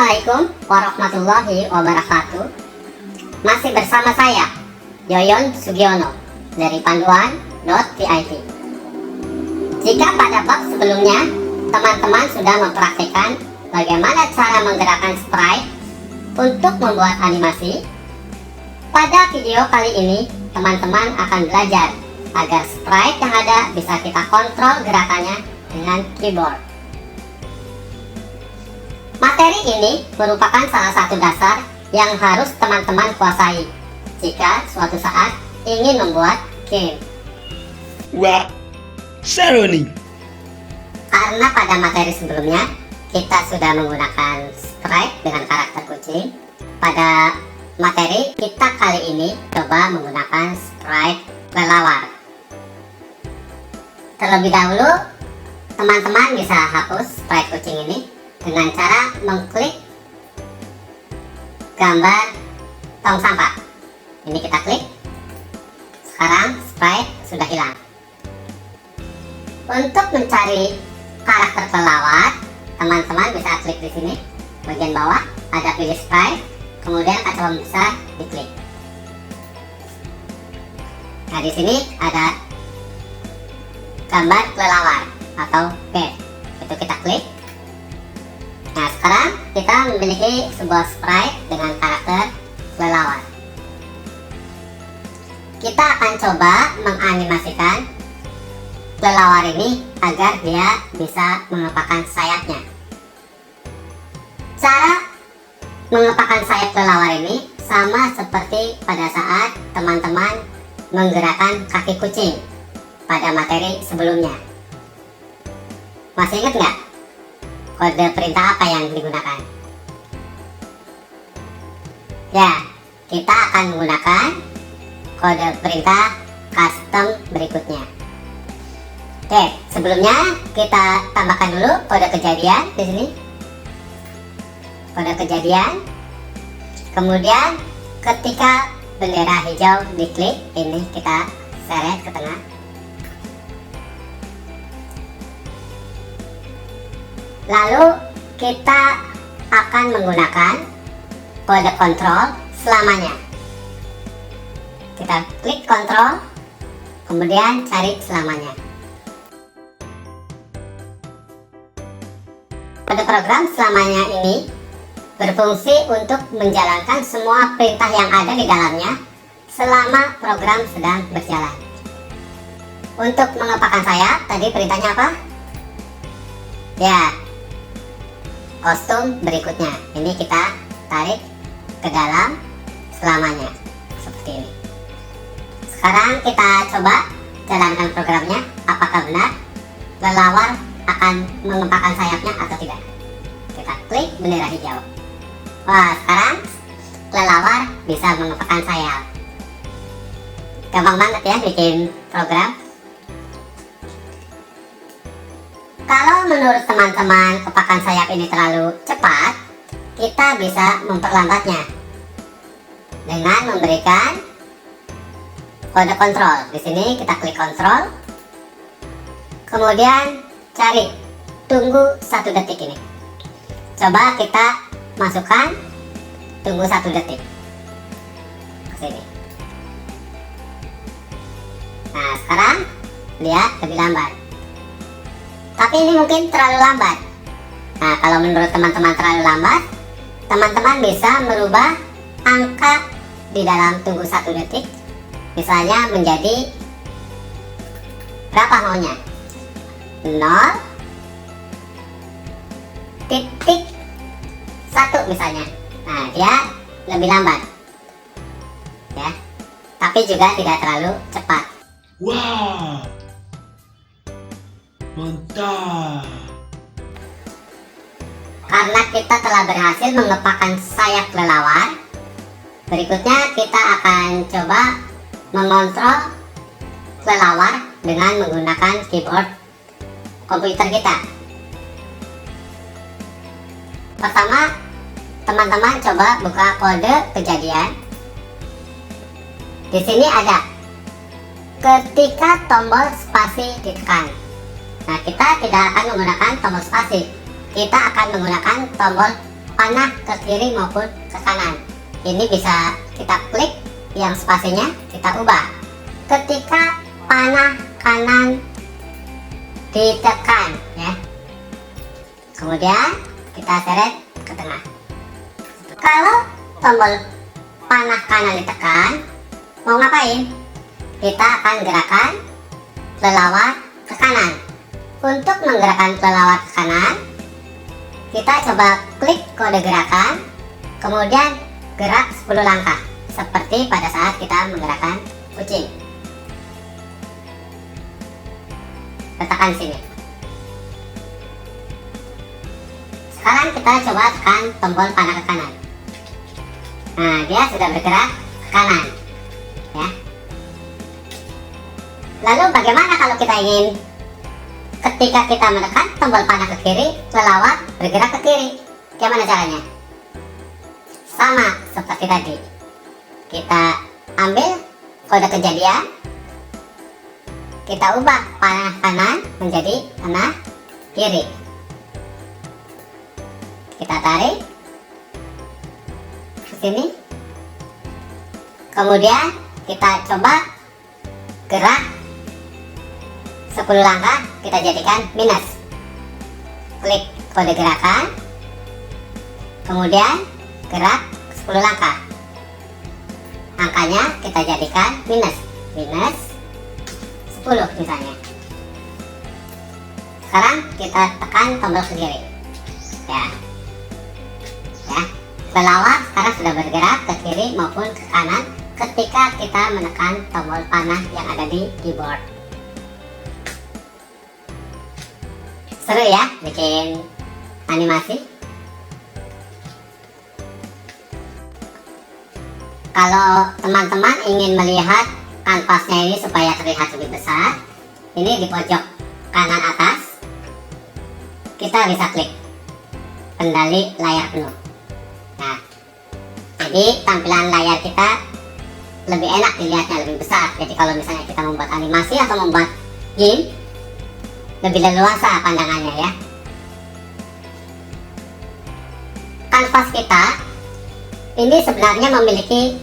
Assalamualaikum warahmatullahi wabarakatuh. Masih bersama saya, Yoyon Sugiono dari panduan.vip. Jika pada bab sebelumnya teman-teman sudah mempraktikkan bagaimana cara menggerakkan sprite untuk membuat animasi, pada video kali ini teman-teman akan belajar agar sprite yang ada bisa kita kontrol gerakannya dengan keyboard. Materi ini merupakan salah satu dasar yang harus teman-teman kuasai jika suatu saat ingin membuat game. Wah, seru nih. Karena pada materi sebelumnya kita sudah menggunakan sprite dengan karakter kucing, pada materi kita kali ini coba menggunakan sprite kelelawar. Terlebih dahulu, teman-teman bisa hapus sprite kucing ini dengan cara mengklik gambar tong sampah. Ini kita klik. Sekarang sprite sudah hilang. Untuk mencari karakter kelelawar, teman-teman bisa klik di sini bagian bawah, ada pilih sprite, kemudian kaca besar diklik. Nah, di sini ada gambar kelelawar atau bird. Itu kita klik. Nah, sekarang kita memiliki sebuah sprite dengan karakter kelelawar. Kita akan coba menganimasikan kelelawar ini agar dia bisa mengepakkan sayapnya. Cara mengepakkan sayap kelelawar ini sama seperti pada saat teman-teman menggerakkan kaki kucing pada materi sebelumnya. Masih ingat nggak? Kode perintah apa yang digunakan? Ya, kita akan menggunakan kode perintah custom berikutnya. Oke, sebelumnya kita tambahkan dulu kode kejadian di sini. Kode kejadian. Kemudian ketika bendera hijau diklik, ini kita seret ke tengah. Lalu kita akan menggunakan kode kontrol selamanya. Kita klik kontrol, kemudian cari selamanya. Kode program selamanya ini berfungsi untuk menjalankan semua perintah yang ada di dalamnya selama program sedang berjalan. Untuk mengepakkan sayap, tadi perintahnya apa? Ya, kostum berikutnya. Ini kita tarik ke dalam selamanya seperti ini. Sekarang kita coba jalankan programnya, apakah benar kelelawar akan mengepakkan sayapnya atau tidak. Kita klik bendera hijau. Wah, sekarang kelelawar bisa mengepakkan sayap. Gampang banget ya bikin program. Kalau menurut teman-teman kepakan sayap ini terlalu cepat, kita bisa memperlambatnya dengan memberikan kode kontrol. Di sini kita klik kontrol, kemudian cari tunggu 1 detik ini. Coba kita masukkan tunggu 1 detik ke sini. Nah, sekarang lihat lebih lambat. Tapi ini mungkin terlalu lambat. Nah, kalau menurut teman-teman terlalu lambat, teman-teman bisa merubah angka di dalam tunggu 1 detik. Misalnya menjadi berapa maunya? 0.1 misalnya. Nah, dia lebih lambat. Ya. Tapi juga tidak terlalu cepat. Wah, mantap. Karena kita telah berhasil mengepakkan sayap kelelawar, berikutnya kita akan coba mengontrol kelelawar dengan menggunakan keyboard komputer kita. Pertama, teman-teman coba buka kode kejadian. Di sini ada ketika tombol spasi ditekan. Nah, kita tidak akan menggunakan tombol spasi. Kita akan menggunakan tombol panah ke kiri maupun ke kanan. Ini bisa kita klik, yang spasinya kita ubah. Ketika panah kanan ditekan ya, kemudian kita seret ke tengah. Kalau tombol panah kanan ditekan, mau ngapain? Kita akan gerakan kelelawar ke kanan. Untuk menggerakkan kelelawar ke kanan, kita coba klik kode gerakan, kemudian gerak 10 langkah seperti pada saat kita menggerakkan kucing. Letakkan sini. Sekarang kita coba tekan tombol panah ke kanan. Nah, dia sudah bergerak ke kanan ya. Lalu bagaimana kalau kita ingin ketika kita menekan tombol panah ke kiri, kelelawar bergerak ke kiri? Gimana caranya? Sama seperti tadi. Kita ambil kode kejadian, kita ubah panah kanan menjadi panah kiri. Kita tarik ke sini. Kemudian kita coba gerak 10 langkah, kita jadikan minus. Klik kode gerakan, kemudian gerak 10 langkah. Angkanya kita jadikan minus 10 misalnya. Sekarang kita tekan tombol ke kiri ya. Kelelawar sekarang sudah bergerak ke kiri maupun ke kanan ketika kita menekan tombol panah yang ada di keyboard. Seru ya bikin animasi. Kalau teman-teman ingin melihat kanvasnya ini supaya terlihat lebih besar, ini di pojok kanan atas kita bisa klik kendali layar penuh. Nah, jadi tampilan layar kita lebih enak dilihatnya, lebih besar. Jadi kalau misalnya kita membuat animasi atau membuat game, lebih leluasa pandangannya ya. Kanvas kita ini sebenarnya memiliki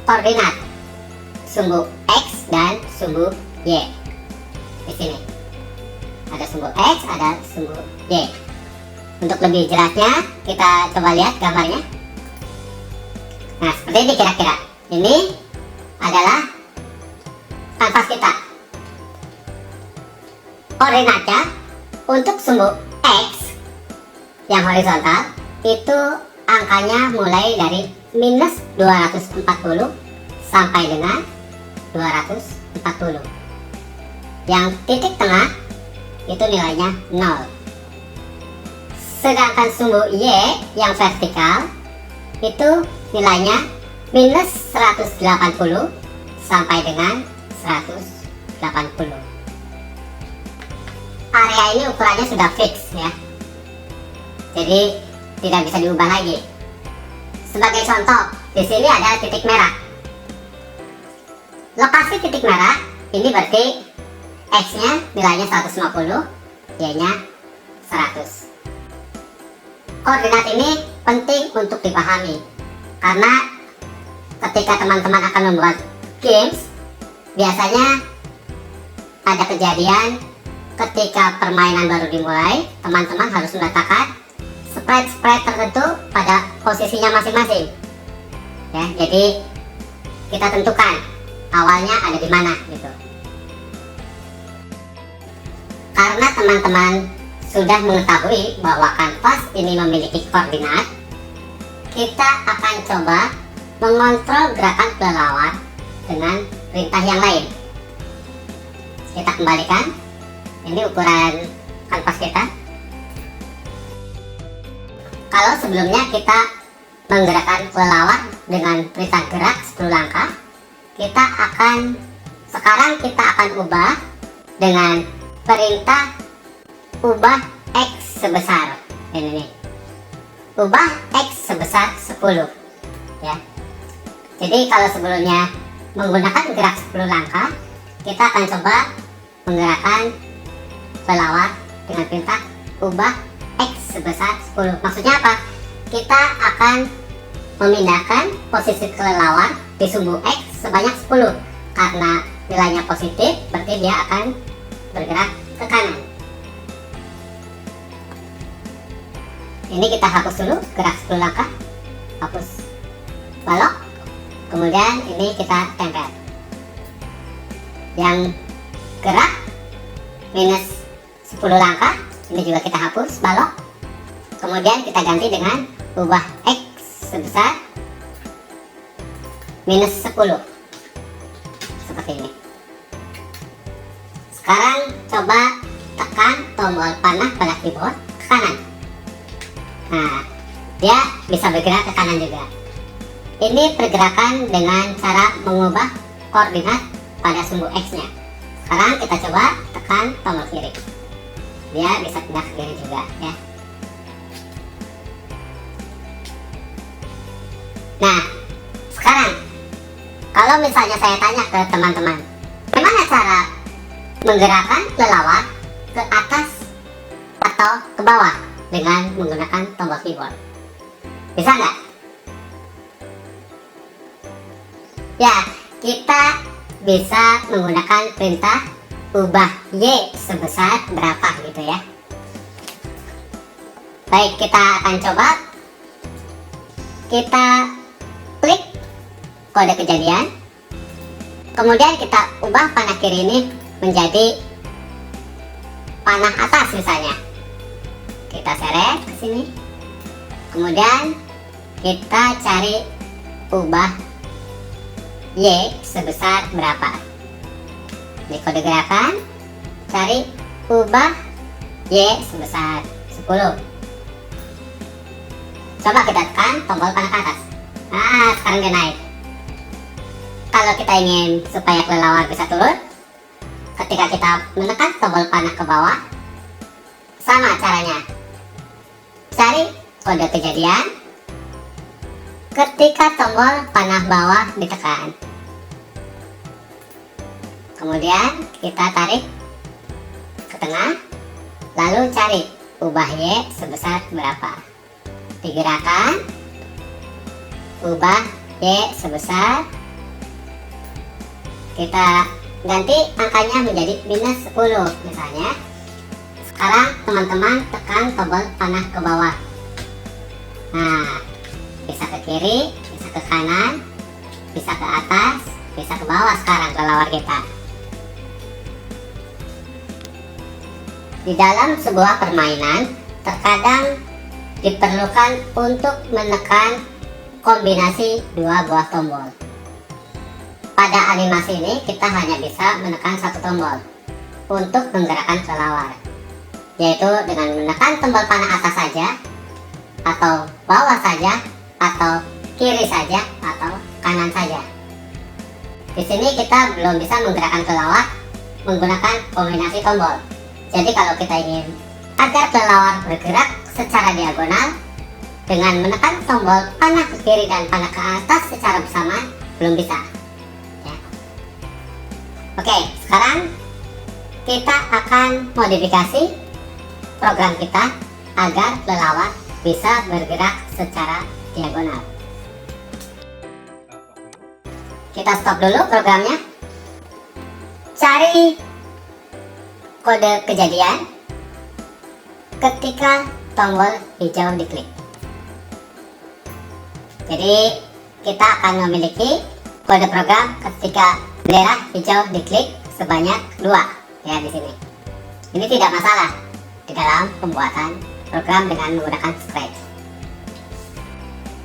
koordinat sumbu X dan sumbu Y. Di sini ada sumbu X, ada sumbu Y. Untuk lebih jelasnya kita coba lihat gambarnya. Nah, seperti ini kira-kira. Ini adalah kanvas kita. Koordinatnya untuk sumbu X yang horizontal itu angkanya mulai dari minus 240 sampai dengan 240. Yang titik tengah itu nilainya 0. Sedangkan sumbu Y yang vertikal itu nilainya minus 180 sampai dengan 180. Area ini ukurannya sudah fix ya, jadi tidak bisa diubah lagi. Sebagai contoh, di sini ada titik merah. Lokasi titik merah ini berarti X-nya nilainya 150, Y-nya 100. Koordinat ini penting untuk dipahami karena ketika teman-teman akan membuat games, biasanya ada kejadian ketika permainan baru dimulai, teman-teman harus meletakkan sprite tertentu pada posisinya masing-masing ya. Jadi kita tentukan awalnya ada di mana gitu. Karena teman-teman sudah mengetahui bahwa kanvas ini memiliki koordinat, kita akan coba mengontrol gerakan kelelawar dengan perintah yang lain. Kita kembalikan. Ini ukuran kanvas kita. Kalau sebelumnya kita menggerakkan kelelawar dengan perintah gerak 10 langkah, sekarang kita akan ubah dengan perintah ubah X sebesar ini. Ubah X sebesar 10 ya. Jadi kalau sebelumnya menggunakan gerak 10 langkah, kita akan coba menggerakkan kelelawar dengan perintah ubah X sebesar 10. Maksudnya apa? kita akan memindahkan posisi kelelawar di sumbu X sebanyak 10. Karena nilainya positif, berarti dia akan bergerak ke kanan. Ini kita hapus dulu, gerak 10 langkah, hapus balok, kemudian ini kita tempel. Yang gerak minus 10 langkah, ini juga kita hapus balok, kemudian kita ganti dengan ubah X sebesar minus 10 seperti ini. Sekarang coba tekan tombol panah pada keyboard ke kanan. Nah, dia bisa bergerak ke kanan juga. Ini pergerakan dengan cara mengubah koordinat pada sumbu X-nya. Sekarang kita coba tekan tombol kiri. Dia bisa pindah ke kiri juga ya. Nah, sekarang kalau misalnya saya tanya ke teman-teman, bagaimana cara menggerakkan kelelawar ke atas atau ke bawah dengan menggunakan tombol keyboard? Bisa nggak? Ya, kita bisa menggunakan perintah ubah Y sebesar berapa gitu ya. Baik, kita akan coba. Kita klik kode kejadian, kemudian kita ubah panah kiri ini menjadi panah atas misalnya. Kita seret ke sini, kemudian kita cari ubah Y sebesar berapa. Di kode gerakan cari ubah Y sebesar 10. Coba kita tekan tombol panah ke atas. Nah, sekarang dia naik. Kalau kita ingin supaya kelelawar bisa turun, ketika kita menekan tombol panah ke bawah, sama caranya. Cari kode kejadian ketika tombol panah bawah ditekan. Kemudian kita tarik ke tengah, lalu cari ubah Y sebesar berapa. Digerakan, ubah Y sebesar, kita ganti angkanya menjadi minus 10 misalnya. Sekarang teman-teman tekan tombol panah ke bawah. Nah, bisa ke kiri, bisa ke kanan, bisa ke atas, bisa ke bawah sekarang kelelawar kita. Di dalam sebuah permainan, terkadang diperlukan untuk menekan kombinasi dua buah tombol. Pada animasi ini kita hanya bisa menekan satu tombol untuk menggerakkan kelelawar, yaitu dengan menekan tombol panah atas saja, atau bawah saja, atau kiri saja, atau kanan saja. Di sini kita belum bisa menggerakkan kelelawar menggunakan kombinasi tombol. Jadi kalau kita ingin agar kelelawar bergerak secara diagonal dengan menekan tombol panah ke kiri dan panah ke atas secara bersamaan, belum bisa ya. Oke, sekarang kita akan modifikasi program kita agar kelelawar bisa bergerak secara diagonal. Kita stop dulu programnya. Cari kode kejadian ketika tombol hijau diklik. Jadi kita akan memiliki kode program ketika bendera hijau diklik sebanyak 2 ya di sini. Ini tidak masalah di dalam pembuatan program dengan menggunakan Scratch.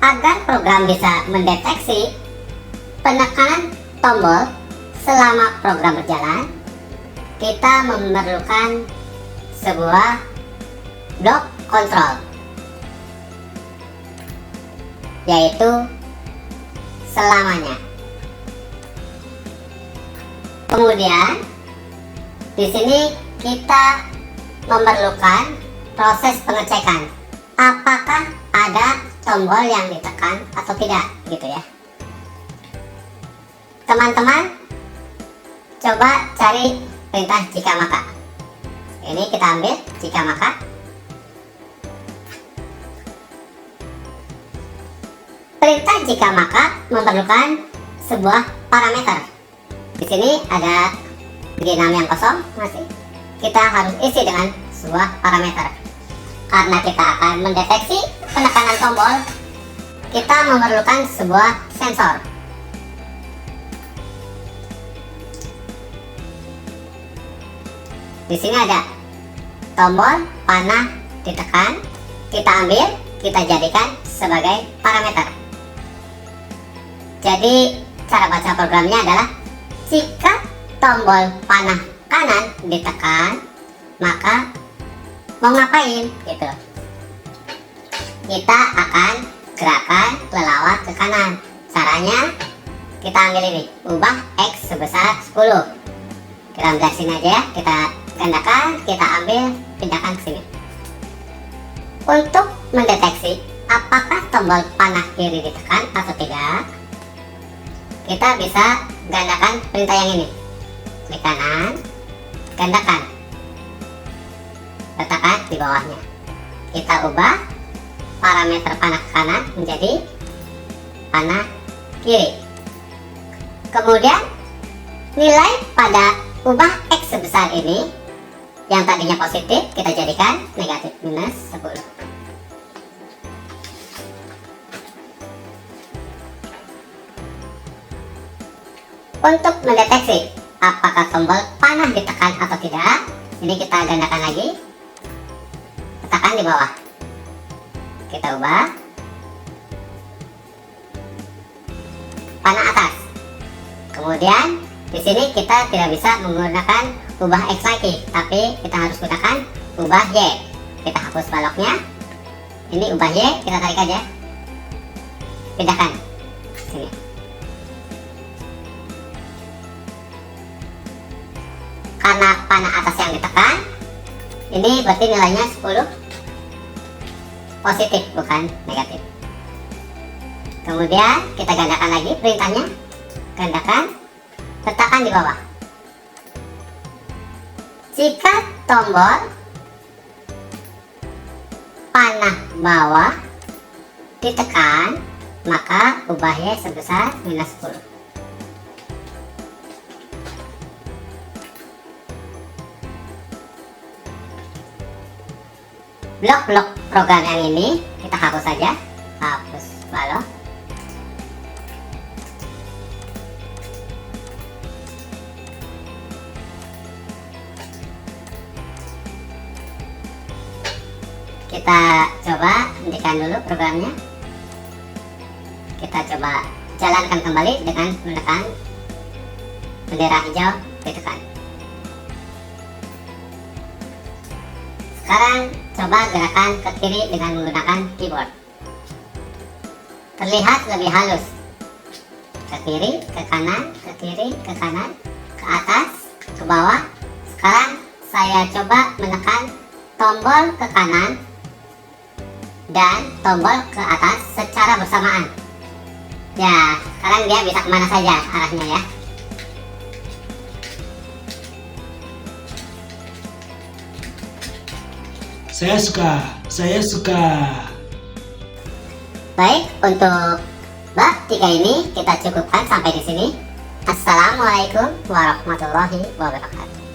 Agar program bisa mendeteksi penekanan tombol selama program berjalan, kita memerlukan sebuah blok kontrol, yaitu selamanya. Kemudian di sini kita memerlukan proses pengecekan apakah ada tombol yang ditekan atau tidak gitu ya. Teman-teman coba cari perintah jika maka. Ini kita ambil jika maka. Perintah jika maka memerlukan sebuah parameter. Di sini ada G6 yang kosong masih. Kita harus isi dengan sebuah parameter. Karena kita akan mendeteksi penekanan tombol, kita memerlukan sebuah sensor. Di sini ada tombol panah ditekan, kita ambil, kita jadikan sebagai parameter. Jadi cara baca programnya adalah jika tombol panah kanan ditekan, maka mau ngapain gitu. Kita akan gerakan kelelawar ke kanan. Caranya kita ambil ini, ubah X sebesar 10. Kita ambil sini aja ya, kita gandakan, kita ambil, pindahkan ke sini. Untuk mendeteksi apakah tombol panah kiri ditekan atau tidak, kita bisa gandakan perintah yang ini. Klik kanan, gandakan, letakkan di bawahnya. Kita ubah parameter panah kanan menjadi panah kiri. Kemudian nilai pada ubah X sebesar ini yang tadinya positif kita jadikan negatif, minus 10. Untuk mendeteksi apakah tombol panah ditekan atau tidak, ini kita gandakan lagi, letakkan di bawah. Kita ubah panah atas. Kemudian di sini kita tidak bisa menggunakan ubah X lagi, tapi kita harus gunakan ubah Y. Kita hapus baloknya. Ini ubah Y, kita tarik aja. Pindahkan sini. Karena panah atas yang ditekan, ini berarti nilainya 10 positif, bukan negatif. Kemudian kita gandakan lagi perintahnya, gandakan, letakkan di bawah. Jika tombol panah bawah ditekan, maka ubah Y sebesar minus 10. Blok-blok program yang ini kita hapus saja, hapus balok. Kita coba hentikan dulu programnya. Kita coba jalankan kembali dengan menekan bendera hijau ditekan. Sekarang coba gerakan ke kiri dengan menggunakan keyboard. Terlihat lebih halus. Ke kiri, ke kanan, ke kiri, ke kanan, ke atas, ke bawah. Sekarang saya coba menekan tombol ke kanan dan tombol ke atas secara bersamaan. Ya, sekarang dia bisa kemana saja arahnya ya. Saya suka. Baik, untuk bab 3 ini kita cukupkan sampai di sini. Assalamualaikum warahmatullahi wabarakatuh.